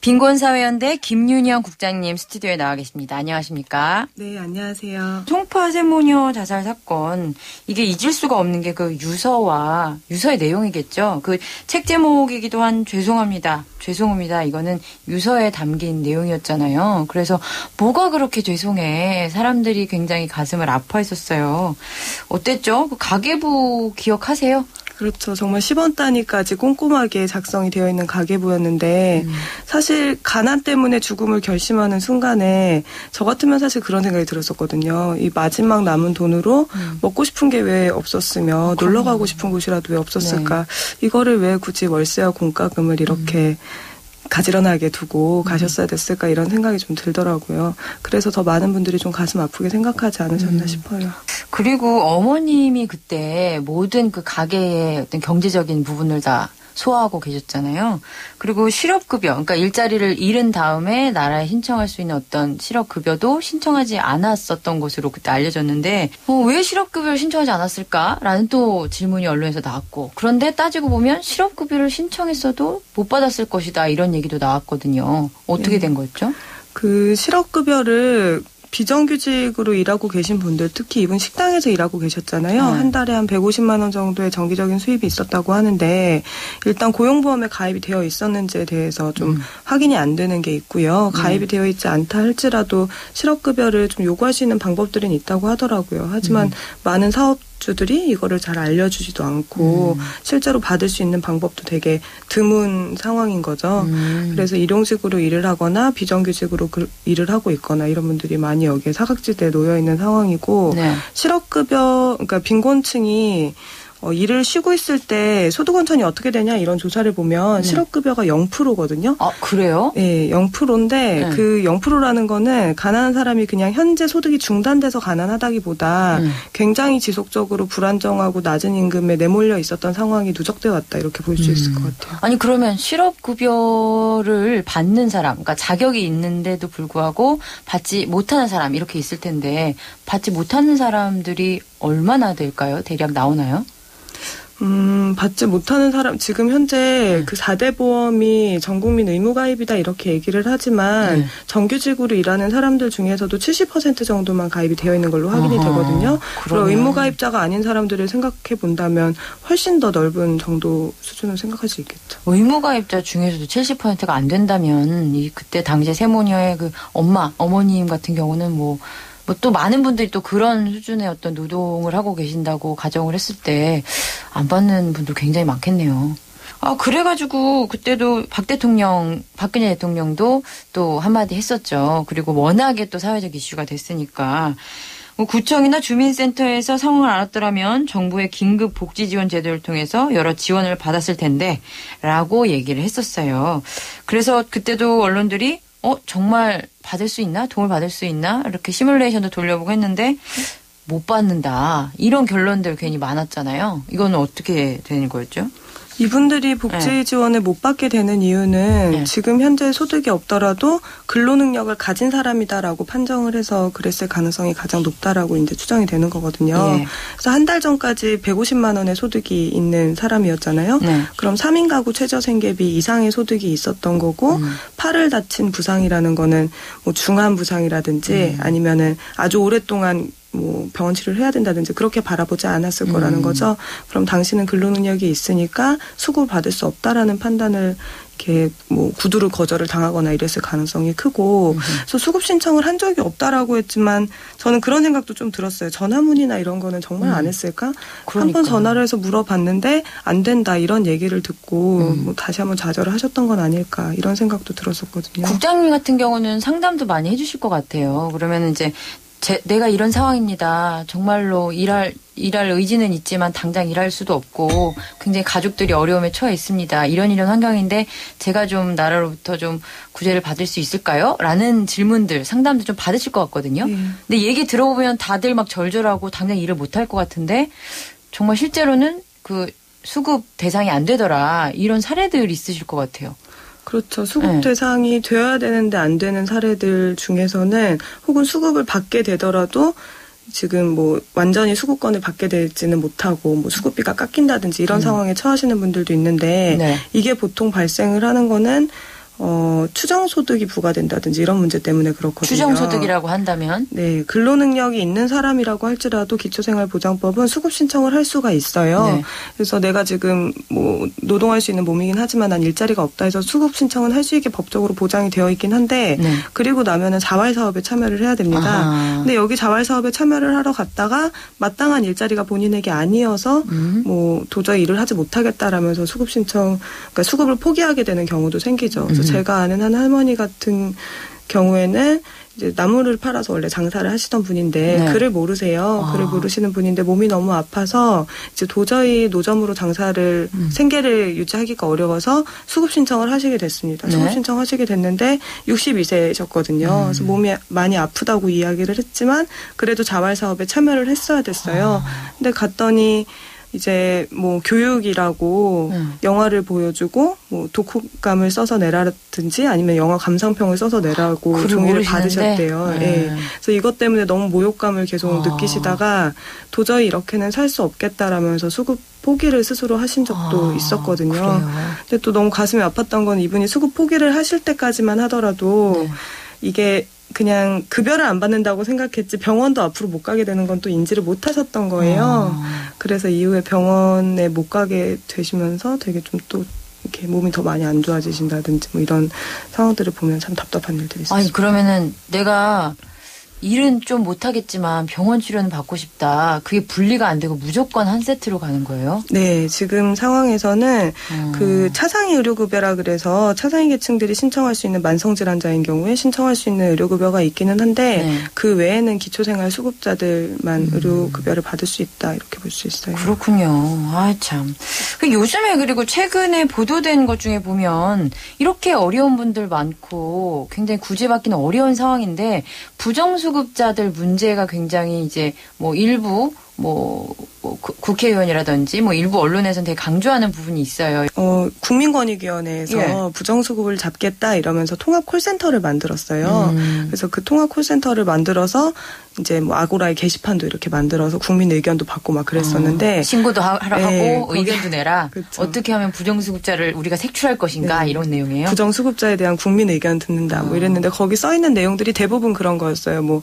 빈곤사회연대 김윤영 국장님 스튜디오에 나와 계십니다. 안녕하십니까? 네, 안녕하세요. 송파 세모녀 자살 사건, 이게 잊을 수가 없는 게 그 유서의 내용이겠죠. 그 책 제목이기도 한 죄송합니다. 이거는 유서에 담긴 내용이었잖아요. 그래서 뭐가 그렇게 죄송해. 사람들이 굉장히 가슴을 아파했었어요. 어땠죠? 그 가계부 기억하세요? 그렇죠. 정말 10원 단위까지 꼼꼼하게 작성이 되어 있는 가계부였는데 사실 가난 때문에 죽음을 결심하는 순간에 저 같으면 사실 그런 생각이 들었었거든요. 이 마지막 남은 돈으로 먹고 싶은 게 왜 없었으며 놀러 가고 싶은 곳이라도 왜 없었을까. 네. 이거를 왜 굳이 월세와 공과금을 이렇게 가지런하게 두고 가셨어야 됐을까 이런 생각이 좀 들더라고요. 그래서 더 많은 분들이 좀 가슴 아프게 생각하지 않으셨나 싶어요. 그리고 어머님이 그때 모든 그 가게의 어떤 경제적인 부분을 다 소화하고 계셨잖아요. 그리고 실업급여, 그러니까 일자리를 잃은 다음에 나라에 신청할 수 있는 어떤 실업급여도 신청하지 않았었던 것으로 그때 알려졌는데 왜 실업급여를 신청하지 않았을까라는 또 질문이 언론에서 나왔고, 그런데 따지고 보면 실업급여를 신청했어도 못 받았을 것이다 이런 얘기도 나왔거든요. 어떻게 된 거였죠? 그 실업급여를 비정규직으로 일하고 계신 분들, 특히 이분 식당에서 일하고 계셨잖아요. 한 달에 한 150만 원 정도의 정기적인 수입이 있었다고 하는데 일단 고용보험에 가입이 되어 있었는지에 대해서 좀 확인이 안 되는 게 있고요. 가입이 되어 있지 않다 할지라도 실업급여를 좀 요구할 수 있는 방법들은 있다고 하더라고요. 하지만 많은 사업주들이 이거를 잘 알려주지도 않고 실제로 받을 수 있는 방법도 되게 드문 상황인 거죠. 그래서 일용직으로 일을 하거나 비정규직으로 일을 하고 있거나 이런 분들이 많이 여기에 사각지대에 놓여 있는 상황이고, 네. 실업급여, 그러니까 빈곤층이 일을 쉬고 있을 때 소득 원천이 어떻게 되냐 이런 조사를 보면 실업급여가 0%거든요. 아, 그래요? 네, 0%인데 그 0%라는 거는 가난한 사람이 그냥 현재 소득이 중단돼서 가난하다기보다 굉장히 지속적으로 불안정하고 낮은 임금에 내몰려 있었던 상황이 누적되어 왔다 이렇게 볼 수 있을 것 같아요. 아니 그러면 실업급여를 받는 사람, 그러니까 자격이 있는데도 불구하고 받지 못하는 사람 이렇게 있을 텐데 받지 못하는 사람들이 얼마나 될까요? 대략 나오나요? 받지 못하는 사람, 지금 현재 그 4대 보험이 전국민 의무가입이다 이렇게 얘기를 하지만 정규직으로 일하는 사람들 중에서도 70% 정도만 가입이 되어 있는 걸로 확인이 되거든요. 그리고 의무가입자가 아닌 사람들을 생각해 본다면 훨씬 더 넓은 정도 수준을 생각할 수 있겠죠. 의무가입자 중에서도 70%가 안 된다면 그때 당시에 세모녀의 그 어머님 같은 경우는 뭐 또 많은 분들이 또 그런 수준의 어떤 노동을 하고 계신다고 가정을 했을 때 안 받는 분들 굉장히 많겠네요. 그래가지고 그때도 박근혜 대통령도 또 한마디 했었죠. 그리고 워낙에 또 사회적 이슈가 됐으니까 구청이나 주민센터에서 상황을 알았더라면 정부의 긴급 복지 지원 제도를 통해서 여러 지원을 받았을 텐데 라고 얘기를 했었어요. 그래서 그때도 언론들이 정말 받을 수 있나? 도움을 받을 수 있나? 이렇게 시뮬레이션도 돌려보고 했는데 못 받는다. 이런 결론들 괜히 많았잖아요. 이거는 어떻게 되는 거였죠? 이분들이 복지 지원을 못 받게 되는 이유는 지금 현재 소득이 없더라도 근로능력을 가진 사람이다라고 판정을 해서 그랬을 가능성이 가장 높다라고 이제 추정이 되는 거거든요. 그래서 한 달 전까지 150만 원의 소득이 있는 사람이었잖아요. 그럼 3인 가구 최저생계비 이상의 소득이 있었던 거고 팔을 다친 부상이라는 거는 뭐 중한 부상이라든지 아니면은 아주 오랫동안 뭐 병원 치료를 해야 된다든지 그렇게 바라보지 않았을 거라는 거죠. 그럼 당신은 근로능력이 있으니까 수급을 받을 수 없다라는 판단을 이렇게 뭐 구두로 거절을 당하거나 이랬을 가능성이 크고, 그래서 수급 신청을 한 적이 없다라고 했지만 저는 그런 생각도 좀 들었어요. 전화문의나 이런 거는 정말 안 했을까? 한 번 전화를 해서 물어봤는데 안 된다 이런 얘기를 듣고 뭐 다시 한번 좌절을 하셨던 건 아닐까 이런 생각도 들었었거든요. 국장님 같은 경우는 상담도 많이 해주실 것 같아요. 그러면 이제 내가 이런 상황입니다. 정말로 일할 의지는 있지만 당장 일할 수도 없고 굉장히 가족들이 어려움에 처해 있습니다. 이런 환경인데 제가 좀 나라로부터 좀 구제를 받을 수 있을까요? 라는 질문들, 상담도 좀 받으실 것 같거든요. 근데 얘기 들어보면 다들 막 절절하고 당장 일을 못할 것 같은데 정말 실제로는 그 수급 대상이 안 되더라. 이런 사례들이 있으실 것 같아요. 그렇죠. 수급 대상이 되어야 되는데 안 되는 사례들 중에서는 혹은 수급을 받게 되더라도 지금 뭐 완전히 수급권을 받게 되지는 못하고 뭐 수급비가 깎인다든지 이런 상황에 처하시는 분들도 있는데 이게 보통 발생을 하는 거는 추정소득이 부과된다든지 이런 문제 때문에 그렇거든요. 추정소득이라고 한다면? 네. 근로능력이 있는 사람이라고 할지라도 기초생활보장법은 수급 신청을 할 수가 있어요. 네. 그래서 내가 지금 뭐 노동할 수 있는 몸이긴 하지만 난 일자리가 없다 해서 수급 신청은 할 수 있게 법적으로 보장이 되어 있긴 한데 네. 그리고 나면은 자활사업에 참여를 해야 됩니다. 근데 여기 자활사업에 참여를 하러 갔다가 마땅한 일자리가 본인에게 아니어서 뭐 도저히 일을 하지 못하겠다라면서 수급 신청, 그러니까 수급을 포기하게 되는 경우도 생기죠. 그래서 제가 아는 한 할머니 같은 경우에는 이제 나무를 팔아서 원래 장사를 하시던 분인데 네. 글을 모르세요. 글을 모르시는 분인데 몸이 너무 아파서 이제 도저히 노점으로 장사를 생계를 유지하기가 어려워서 수급 신청을 하시게 됐습니다. 네. 수급 신청하시게 됐는데 62세셨거든요. 그래서 몸이 많이 아프다고 이야기를 했지만 그래도 자활사업에 참여를 했어야 됐어요. 근데 갔더니 이제 뭐 교육이라고 영화를 보여주고 뭐 독후감을 써서 내라든지 아니면 영화 감상평을 써서 내라고 종이를 받으셨대요. 네. 그래서 이것 때문에 너무 모욕감을 계속 느끼시다가 도저히 이렇게는 살 수 없겠다라면서 수급 포기를 스스로 하신 적도 있었거든요. 그래요? 근데 또 너무 가슴이 아팠던 건 이분이 수급 포기를 하실 때까지만 하더라도 이게 그냥 급여를 안 받는다고 생각했지 병원도 앞으로 못 가게 되는 건 또 인지를 못 하셨던 거예요. 그래서 이후에 병원에 못 가게 되시면서 되게 좀 또 이렇게 몸이 더 많이 안 좋아지신다든지 뭐 이런 상황들을 보면 참 답답한 일들이 있어요. 아니 그러면은 내가 일은 좀 못하겠지만 병원 치료는 받고 싶다. 그게 분리가 안 되고 무조건 한 세트로 가는 거예요? 네. 지금 상황에서는 그 차상위 의료급여라 그래서 차상위 계층들이 신청할 수 있는 만성질환자인 경우에 신청할 수 있는 의료급여가 있기는 한데 네. 그 외에는 기초생활 수급자들만 의료급여를 받을 수 있다. 이렇게 볼 수 있어요. 그렇군요. 아 참. 요즘에 그리고 최근에 보도된 것 중에 보면 이렇게 어려운 분들 많고 굉장히 구제받기는 어려운 상황인데 부정수급자들 문제가 굉장히 이제 뭐 일부 국회의원이라든지 뭐 일부 언론에서는 되게 강조하는 부분이 있어요. 국민권익위원회에서 예. 부정수급을 잡겠다 이러면서 통합 콜센터를 만들었어요. 그래서 그 통합 콜센터를 만들어서 이제 뭐 아고라의 게시판도 이렇게 만들어서 국민 의견도 받고 막 그랬었는데 신고도 하라 네, 하고 의견도 내라. 그쵸. 어떻게 하면 부정수급자를 우리가 색출할 것인가 네. 이런 내용이에요. 부정수급자에 대한 국민 의견 듣는다 뭐 이랬는데 거기 써 있는 내용들이 대부분 그런 거였어요. 뭐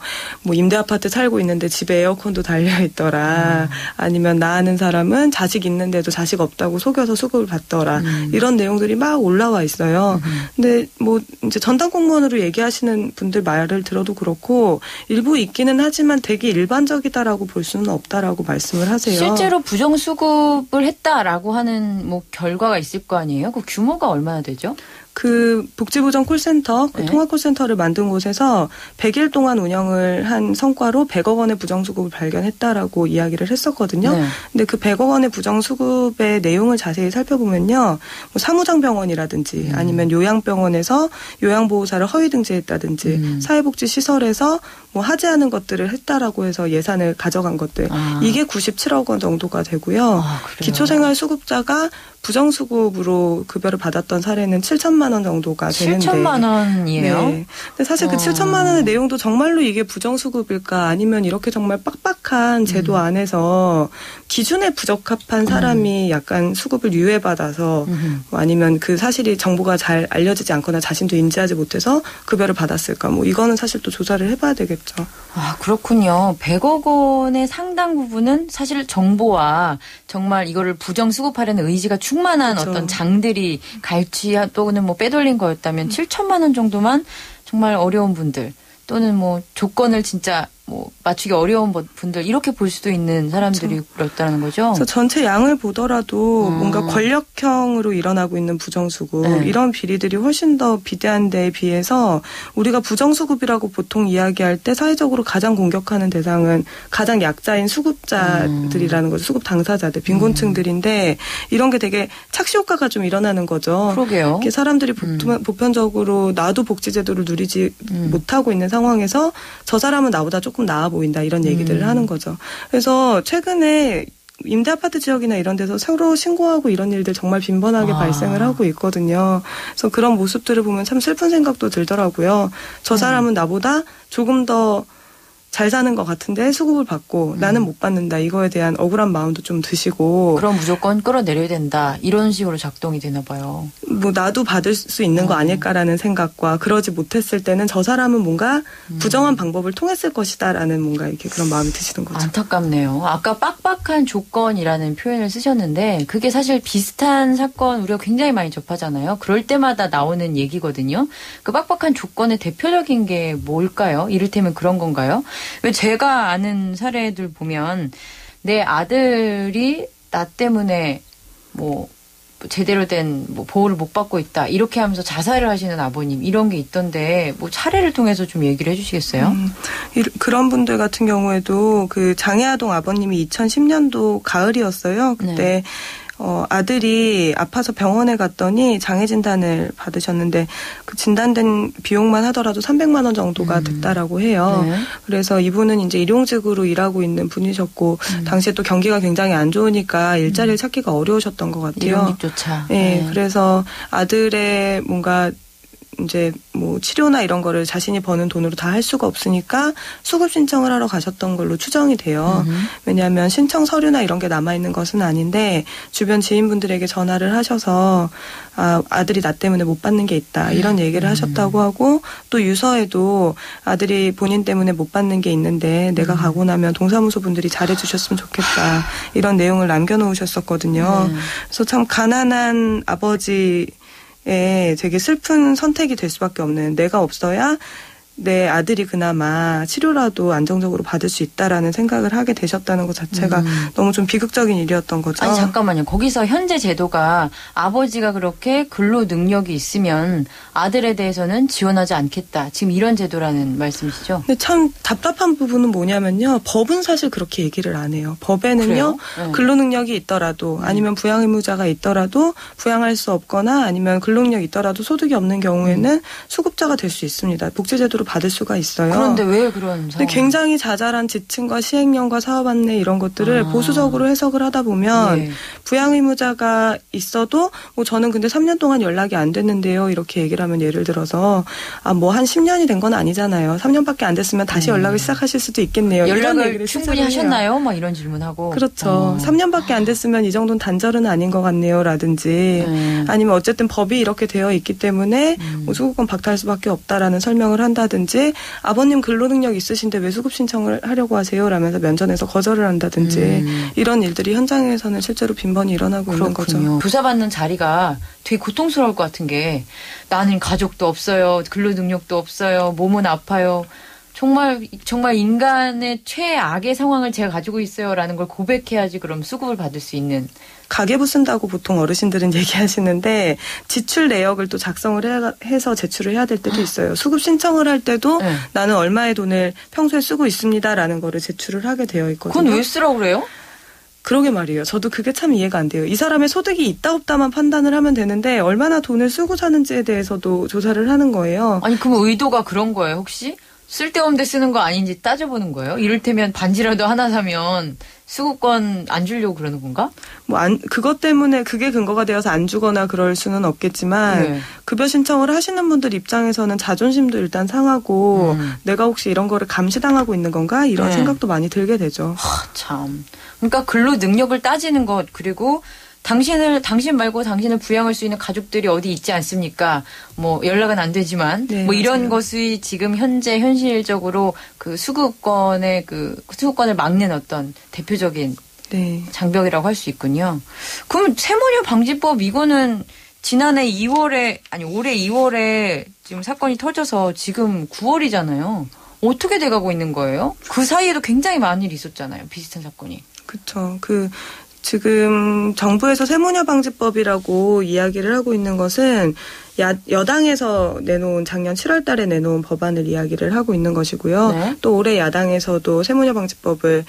임대 아파트 살고 있는데 집에 에어컨도 달려 있더라. 아니면 나 아는 사람은 자식 있는데도 자식 없다고 속여서 수급을 받더라. 이런 내용들이 막 올라와 있어요. 근데 뭐 이제 전담 공무원으로 얘기하시는 분들 말을 들어도 그렇고 일부 있기는 하지만 되게 일반적이다라고 볼 수는 없다라고 말씀을 하세요. 실제로 부정수급을 했다라고 하는 뭐 결과가 있을 거 아니에요? 그 규모가 얼마나 되죠? 그 복지부정 콜센터, 그 통합 콜센터를 만든 곳에서 100일 동안 운영을 한 성과로 100억 원의 부정수급을 발견했다라고 이야기를 했었거든요. 네. 근데 그 100억 원의 부정수급의 내용을 자세히 살펴보면요. 뭐 사무장병원이라든지 아니면 요양병원에서 요양보호사를 허위 등재했다든지 사회복지시설에서 뭐 하지 않은 것들을 했다라고 해서 예산을 가져간 것들. 이게 97억 원 정도가 되고요. 기초생활수급자가 부정수급으로 급여를 받았던 사례는 7천만 원 정도가 되는데. 7천만 원이에요? 네. 근데 사실 그 7천만 원의 내용도 정말로 이게 부정수급일까 아니면 이렇게 정말 빡빡한 제도 안에서 기준에 부적합한 사람이 약간 수급을 유예받아서 뭐 아니면 그 사실이 정보가 잘 알려지지 않거나 자신도 인지하지 못해서 급여를 받았을까. 뭐 이거는 사실 또 조사를 해봐야 되겠죠. 아, 그렇군요. 100억 원의 상당 부분은 사실 정보와 정말 이거를 부정수급하려는 의지가 충만한 그렇죠. 어떤 장들이 갈취 또는 뭐 빼돌린 거였다면 7천만 원 정도만 정말 어려운 분들 또는 뭐 조건을 진짜 뭐 맞추기 어려운 분들 이렇게 볼 수도 있는 사람들이었다는 거죠. 그래서 전체 양을 보더라도 뭔가 권력형으로 일어나고 있는 부정수급 이런 비리들이 훨씬 더 비대한 데에 비해서 우리가 부정수급이라고 보통 이야기할 때 사회적으로 가장 공격하는 대상은 가장 약자인 수급자들이라는 거죠. 수급 당사자들, 빈곤층들인데 이런 게 되게 착시 효과가 좀 일어나는 거죠. 그러게요. 이렇게 사람들이 보편적으로 나도 복지제도를 누리지 못하고 있는 상황에서 저 사람은 나보다 조금 나아 보인다 이런 얘기들을 하는 거죠. 그래서 최근에 임대 아파트 지역이나 이런 데서 새로 신고하고 이런 일들 정말 빈번하게 발생을 하고 있거든요. 그래서 그런 모습들을 보면 참 슬픈 생각도 들더라고요. 저 사람은 나보다 조금 더 잘 사는 것 같은데 수급을 받고 나는 못 받는다. 이거에 대한 억울한 마음도 좀 드시고. 그럼 무조건 끌어내려야 된다. 이런 식으로 작동이 되나 봐요. 뭐 나도 받을 수 있는 거 아닐까라는 생각과 그러지 못했을 때는 저 사람은 뭔가 부정한 방법을 통했을 것이다라는 뭔가 이렇게 그런 마음이 드시는 거죠. 안타깝네요. 아까 빡빡한 조건이라는 표현을 쓰셨는데 그게 사실 비슷한 사건 우리가 굉장히 많이 접하잖아요. 그럴 때마다 나오는 얘기거든요. 그 빡빡한 조건의 대표적인 게 뭘까요? 이를테면 그런 건가요? 왜 제가 아는 사례들 보면 내 아들이 나 때문에 뭐 제대로 된 뭐 보호를 못 받고 있다 이렇게 하면서 자살을 하시는 아버님 이런 게 있던데 뭐 사례를 통해서 좀 얘기를 해주시겠어요? 그런 분들 같은 경우에도 그 장애아동 아버님이 2010년도 가을이었어요. 그때 네. 아들이 아파서 병원에 갔더니 장애 진단을 받으셨는데 그 진단된 비용만 하더라도 300만 원 정도가 됐다라고 해요. 네. 그래서 이분은 이제 일용직으로 일하고 있는 분이셨고 당시에 또 경기가 굉장히 안 좋으니까 일자리를 찾기가 어려우셨던 것 같아요. 일용직조차. 네, 그래서 아들의 뭔가 이제 뭐 치료나 이런 거를 자신이 버는 돈으로 다 할 수가 없으니까 수급 신청을 하러 가셨던 걸로 추정이 돼요. 왜냐하면 신청 서류나 이런 게 남아있는 것은 아닌데 주변 지인분들에게 전화를 하셔서 아들이 나 때문에 못 받는 게 있다 이런 얘기를 하셨다고 하고 또 유서에도 아들이 본인 때문에 못 받는 게 있는데 내가 가고 나면 동사무소 분들이 잘해주셨으면 좋겠다 이런 내용을 남겨놓으셨었거든요. 그래서 참 가난한 아버지 되게 슬픈 선택이 될 수밖에 없는 내가 없어야 내 아들이 그나마 치료라도 안정적으로 받을 수 있다라는 생각을 하게 되셨다는 것 자체가 너무 좀 비극적인 일이었던 거죠. 아니 잠깐만요. 거기서 현재 제도가 아버지가 그렇게 근로 능력이 있으면 아들에 대해서는 지원하지 않겠다. 지금 이런 제도라는 말씀이시죠? 근데 참 답답한 부분은 뭐냐면요. 법은 사실 그렇게 얘기를 안 해요. 법에는요. 네. 근로 능력이 있더라도 아니면 부양 의무자가 있더라도 부양할 수 없거나 아니면 근로 능력이 있더라도 소득이 없는 경우에는 수급자가 될 수 있습니다. 복지제도로 받을 수가 있어요. 그런데 왜 그런 상황? 굉장히 자잘한 지침과 시행령과 사업 안내 이런 것들을 보수적으로 해석을 하다 보면 네. 부양 의무자가 있어도 뭐 저는 근데 3년 동안 연락이 안 됐는데요. 이렇게 얘기를 하면 예를 들어서 뭐 한 10년이 된 건 아니잖아요. 3년밖에 안 됐으면 다시 연락을 시작하실 수도 있겠네요. 연락을 충분히 하셨나요? 막 이런 질문하고. 그렇죠. 3년밖에 안 됐으면 이 정도는 단절은 아닌 것 같네요. 라든지 아니면 어쨌든 법이 이렇게 되어 있기 때문에 뭐 수급권 박탈할 수밖에 없다라는 설명을 한다든지 아버님 근로능력 있으신데 왜 수급 신청을 하려고 하세요? 라면서 면전에서 거절을 한다든지 이런 일들이 현장에서는 실제로 빈번히 일어나고 그렇군요. 있는 거죠. 조사받는 자리가 되게 고통스러울 것 같은 게 나는 가족도 없어요. 근로능력도 없어요. 몸은 아파요. 정말 인간의 최악의 상황을 제가 가지고 있어요라는 걸 고백해야지 그럼 수급을 받을 수 있는. 가계부 쓴다고 보통 어르신들은 얘기하시는데 지출 내역을 또 작성을 해서 제출을 해야 될 때도 있어요. 수급 신청을 할 때도 네. 나는 얼마의 돈을 평소에 쓰고 있습니다라는 거를 제출을 하게 되어 있거든요. 그건 왜 쓰라고 그래요? 그러게 말이에요. 저도 그게 참 이해가 안 돼요. 이 사람의 소득이 있다 없다만 판단을 하면 되는데 얼마나 돈을 쓰고 사는지에 대해서도 조사를 하는 거예요. 아니 그럼 의도가 그런 거예요 혹시? 쓸데없는 데 쓰는 거 아닌지 따져보는 거예요? 이를테면 반지라도 하나 사면 수급권 안 주려고 그러는 건가? 그것 때문에 그게 근거가 되어서 안 주거나 그럴 수는 없겠지만 네. 급여 신청을 하시는 분들 입장에서는 자존심도 일단 상하고 내가 혹시 이런 거를 감시당하고 있는 건가? 이런 네. 생각도 많이 들게 되죠. 참. 그러니까 근로 능력을 따지는 것 그리고 당신 말고 당신을 부양할 수 있는 가족들이 어디 있지 않습니까? 뭐 연락은 안 되지만 네, 뭐 이런 맞아요. 것이 지금 현재 현실적으로 그 수급권을 막는 어떤 대표적인 네. 장벽이라고 할 수 있군요. 그럼 세모녀 방지법 이거는 지난해 2월에 올해 2월에 지금 사건이 터져서 지금 9월이잖아요. 어떻게 돼가고 있는 거예요? 그 사이에도 굉장히 많은 일이 있었잖아요. 비슷한 사건이. 그렇죠. 지금 정부에서 세모녀 방지법이라고 이야기를 하고 있는 것은 여당에서 내놓은 작년 7월 달에 내놓은 법안을 이야기를 하고 있는 것이고요. 네. 또 올해 야당에서도 세모녀 방지법을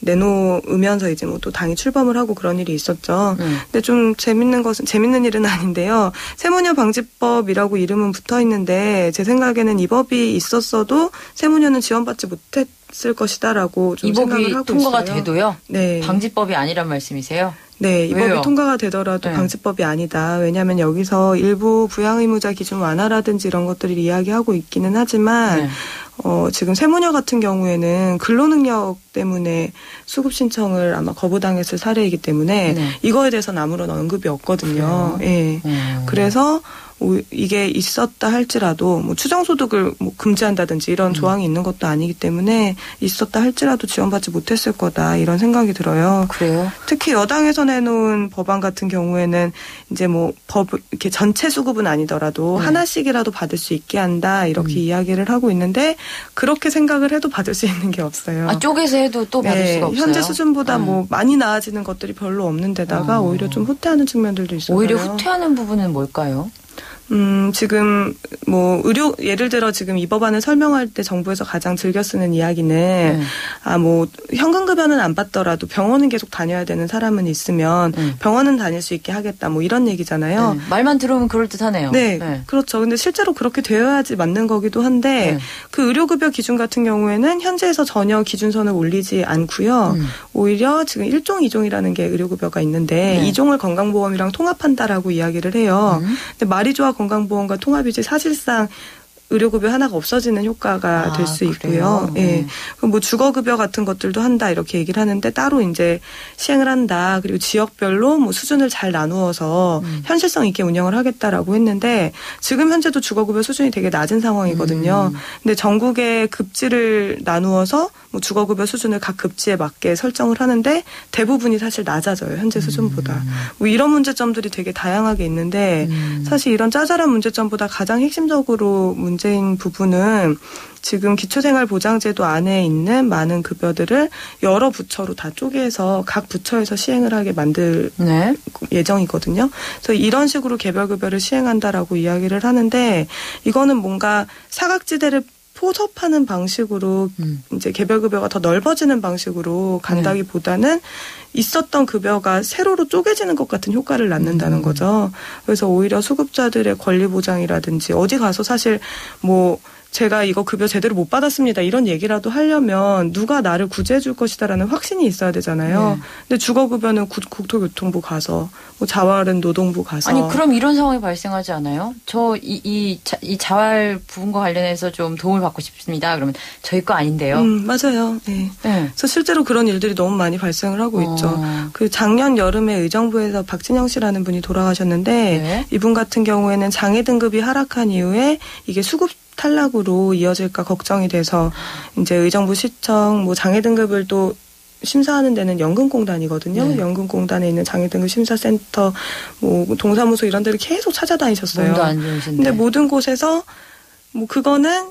내놓으면서 이제 뭐 또 당이 출범을 하고 그런 일이 있었죠. 근데 좀 재밌는 일은 아닌데요. 세모녀 방지법이라고 이름은 붙어 있는데 제 생각에는 이 법이 있었어도 세모녀는 지원받지 못했을 것이다라고 좀 생각을 하고 있어요. 이 법이 통과가 돼도요? 네. 방지법이 아니란 말씀이세요? 네, 이 왜요? 법이 통과가 되더라도 네. 방지법이 아니다. 왜냐하면 여기서 일부 부양의무자 기준 완화라든지 이런 것들을 이야기하고 있기는 하지만 네. 지금 세무녀 같은 경우에는 근로능력 때문에 수급 신청을 아마 거부당했을 사례이기 때문에 네. 이거에 대해서는 아무런 언급이 없거든요. 예. 그래서 이게 있었다 할지라도 뭐 추정소득을 뭐 금지한다든지 이런 조항이 있는 것도 아니기 때문에 있었다 할지라도 지원받지 못했을 거다 이런 생각이 들어요. 그래요? 특히 여당에서 내놓은 법안 같은 경우에는 이제 뭐 이렇게 전체 수급은 아니더라도 하나씩이라도 받을 수 있게 한다 이렇게 이야기를 하고 있는데 그렇게 생각을 해도 받을 수 있는 게 없어요. 아, 쪼개서 해도 또 받을 수가 없어요? 현재 수준보다 뭐 많이 나아지는 것들이 별로 없는 데다가 오히려 좀 후퇴하는 측면들도 있어요. 오히려 후퇴하는 부분은 뭘까요? 지금 뭐 예를 들어 지금 이 법안을 설명할 때 정부에서 가장 즐겨 쓰는 이야기는 뭐 현금급여는 안 받더라도 병원은 계속 다녀야 되는 사람은 있으면 병원은 다닐 수 있게 하겠다 뭐 이런 얘기잖아요. 말만 들어보면 그럴듯하네요. 네, 그렇죠. 근데 실제로 그렇게 되어야지 맞는 거기도 한데 그 의료급여 기준 같은 경우에는 현재에서 전혀 기준선을 올리지 않고요. 오히려 지금 1종, 2종이라는 게 의료급여가 있는데 2종을 건강보험이랑 통합한다라고 이야기를 해요. 근데 말이 좋아 건강보험과 통합이지 사실상 의료급여 하나가 없어지는 효과가 될 수 있고요. 예. 뭐 주거급여 같은 것들도 한다 이렇게 얘기를 하는데 따로 이제 시행을 한다. 그리고 지역별로 뭐 수준을 잘 나누어서 현실성 있게 운영을 하겠다라고 했는데 지금 현재도 주거급여 수준이 되게 낮은 상황이거든요. 근데 전국의 급지를 나누어서 뭐 주거급여 수준을 각 급지에 맞게 설정을 하는데 대부분이 사실 낮아져요. 현재 수준보다. 뭐 이런 문제점들이 되게 다양하게 있는데 사실 이런 짜잘한 문제점보다 가장 핵심적으로 문제인 부분은 지금 기초생활보장제도 안에 있는 많은 급여들을 여러 부처로 다 쪼개서 각 부처에서 시행을 하게 만들 예정이거든요. 그래서 이런 식으로 개별급여를 시행한다라고 이야기를 하는데 이거는 뭔가 사각지대를 포섭하는 방식으로 이제 개별급여가 더 넓어지는 방식으로 간다기보다는 있었던 급여가 세로로 쪼개지는 것 같은 효과를 낳는다는 거죠. 그래서 오히려 수급자들의 권리 보장이라든지 어디 가서 사실 뭐 제가 이거 급여 제대로 못 받았습니다. 이런 얘기라도 하려면 누가 나를 구제해 줄 것이다라는 확신이 있어야 되잖아요. 근데 주거급여는 국토교통부 가서 뭐 자활은 노동부 가서. 아니 그럼 이런 상황이 발생하지 않아요? 저 이 자활 부분과 관련해서 좀 도움을 받고 싶습니다. 그러면 저희 거 아닌데요. 맞아요. 네. 그래서 실제로 그런 일들이 너무 많이 발생을 하고 있죠. 그 작년 여름에 의정부에서 박진영 씨라는 분이 돌아가셨는데 이분 같은 경우에는 장애 등급이 하락한 이후에 이게 수급 탈락으로 이어질까 걱정이 돼서 이제 의정부 시청 뭐 장애 등급을 또 심사하는 데는 연금공단이거든요. 연금공단에 있는 장애 등급 심사센터 뭐 동사무소 이런 데를 계속 찾아다니셨어요. 몸도 안 좋으신데. 근데 모든 곳에서 뭐 그거는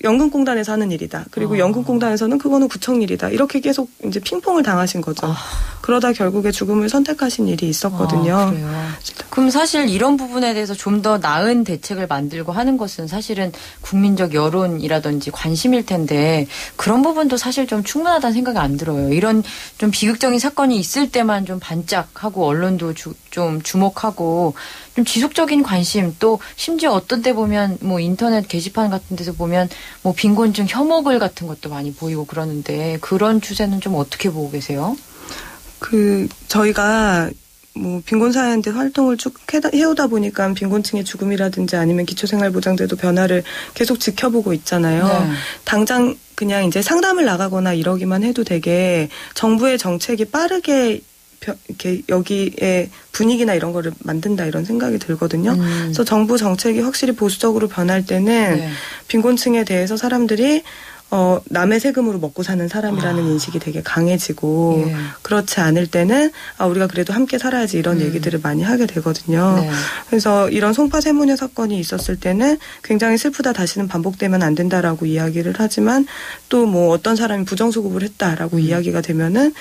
연금공단에서 하는 일이다. 그리고 연금공단에서는 그거는 구청 일이다. 이렇게 계속 이제 핑퐁을 당하신 거죠. 그러다 결국에 죽음을 선택하신 일이 있었거든요. 그래요. 그럼 사실 이런 부분에 대해서 좀 더 나은 대책을 만들고 하는 것은 사실은 국민적 여론이라든지 관심일 텐데 그런 부분도 사실 좀 충분하다는 생각이 안 들어요. 이런 좀 비극적인 사건이 있을 때만 좀 반짝하고 언론도 좀 주목하고 좀 지속적인 관심 또 심지어 어떤 때 보면 뭐 인터넷 게시판 같은 데서 보면 뭐 빈곤층 혐오글 같은 것도 많이 보이고 그러는데 그런 추세는 좀 어떻게 보고 계세요? 저희가 뭐 빈곤사회인데 활동을 쭉 해오다 보니까 빈곤층의 죽음이라든지 아니면 기초생활보장제도 변화를 계속 지켜보고 있잖아요. 당장 그냥 이제 상담을 나가거나 이러기만 해도 되게 정부의 정책이 빠르게 이렇게 여기에 분위기나 이런 거를 만든다 이런 생각이 들거든요. 그래서 정부 정책이 확실히 보수적으로 변할 때는 빈곤층에 대해서 사람들이 남의 세금으로 먹고 사는 사람이라는 인식이 되게 강해지고 그렇지 않을 때는 우리가 그래도 함께 살아야지 이런 얘기들을 많이 하게 되거든요. 그래서 이런 송파 세무녀 사건이 있었을 때는 굉장히 슬프다 다시는 반복되면 안 된다라고 이야기를 하지만 또 뭐 어떤 사람이 부정수급을 했다라고 이야기가 되면은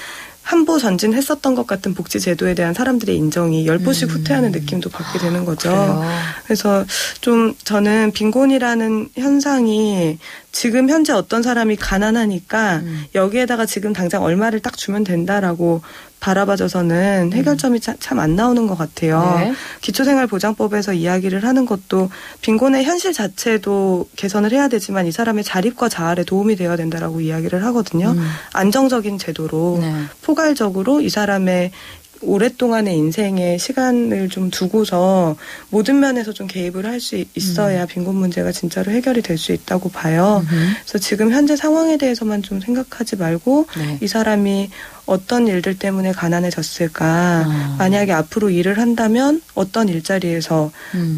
한보 전진했었던 것 같은 복지제도에 대한 사람들의 인정이 10보씩 후퇴하는 느낌도 받게 되는 거죠. 그래서 좀 저는 빈곤이라는 현상이 지금 현재 어떤 사람이 가난하니까 여기에다가 지금 당장 얼마를 딱 주면 된다라고 바라봐져서는 해결점이 참 안 나오는 것 같아요. 기초생활보장법에서 이야기를 하는 것도 빈곤의 현실 자체도 개선을 해야 되지만 이 사람의 자립과 자활에 도움이 되어야 된다라고 이야기를 하거든요. 안정적인 제도로 포괄적으로 이 사람의 오랫동안의 인생에 시간을 좀 두고서 모든 면에서 좀 개입을 할 수 있어야 빈곤 문제가 진짜로 해결이 될 수 있다고 봐요. 그래서 지금 현재 상황에 대해서만 좀 생각하지 말고 네. 이 사람이 어떤 일들 때문에 가난해졌을까. 만약에 앞으로 일을 한다면 어떤 일자리에서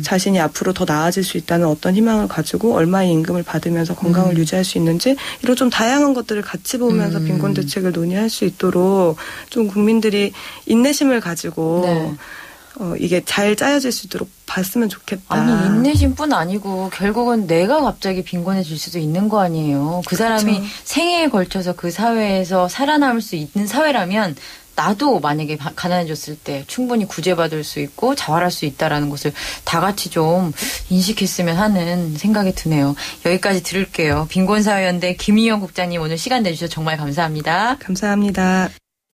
자신이 앞으로 더 나아질 수 있다는 어떤 희망을 가지고 얼마의 임금을 받으면서 건강을 유지할 수 있는지 이런 좀 다양한 것들을 같이 보면서 빈곤 대책을 논의할 수 있도록 좀 국민들이 인내심을 가지고 네. 이게 잘 짜여질 수 있도록 봤으면 좋겠다. 아니 인내심뿐 아니고 결국은 내가 갑자기 빈곤해질 수도 있는 거 아니에요. 그 사람이 그렇죠. 생애에 걸쳐서 그 사회에서 살아남을 수 있는 사회라면 나도 만약에 가난해졌을 때 충분히 구제받을 수 있고 자활할 수 있다라는 것을 다 같이 좀 인식했으면 하는 생각이 드네요. 여기까지 들을게요. 빈곤사회연대 김희영 국장님 오늘 시간 내주셔서 정말 감사합니다. 감사합니다.